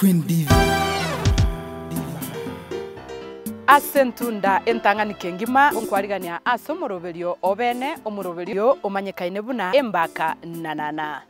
Queen Diva. Asentunda entangani kengima unkwarigania asomoroberio obene omoroberio omanyekaine buna Embaka nanana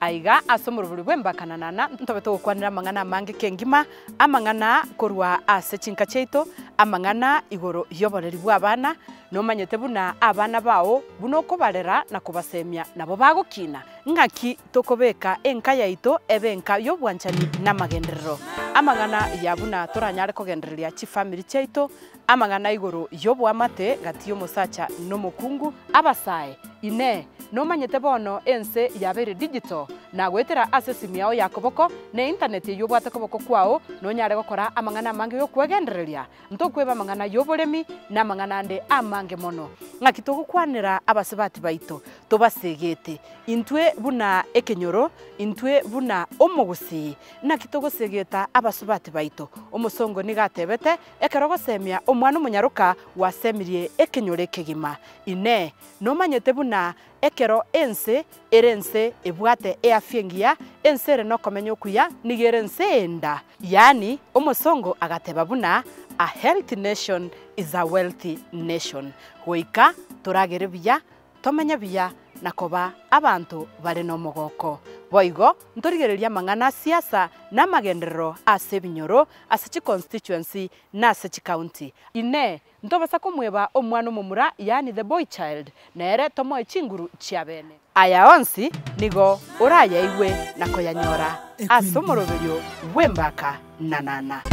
aiga asomoroberio bwembaka nanana ntobeto kwanira mangana mange kengima amangana korwa asechinka cheito amangana igoro yoboreri bwabana nomanyete buna abana bao buno kobarera na kubasemia nabo bagukina ngaki tokobeka enka yaito ebenka yobwanchani na magenderero amangana yabuna toranyare kogendereria chi family cheito amangana igoro yobwamate gatiyo musacha no mukungu abasae ine nomanyete bono ense yabere digital na gwetera access yao yakoboko na internet yobwate koboko kwao nonyare gukora amangana mange yo kwegendereria ntokweba amangana yoboremi na amangana ande amange mono ngaki tugukwanira abasibati baito tobasegete intwe buna ekenyoro intwe buna omugusii na kitogosegeta abasibati baito omusongo nigatebete ekerogosemia omwana omunyaruka wasemirie ekenyore kegima ine nomanyete buna ekero ense erense ebwate eafiengia ensere no komenyo kuya nigerense enda yani omusongo agateba buna a healthy nation is a wealthy nation hoika turagere biya tomenya biya nakoba abantu bare no mogoko boigo ntorigereria mangana siasa na magenderero ase binyoro ase chi constituency na ase chi county ine ntobasa kumweba omwana omumura yani the boy child nere tomo echinguru chiabene aya onsi nigo uraya iwe nakoyanyora asomoroberio bwembaka nanana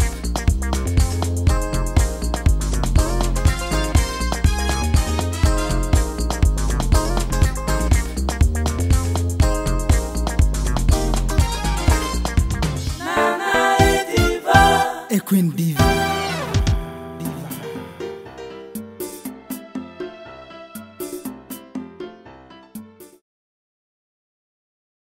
Queen Diva.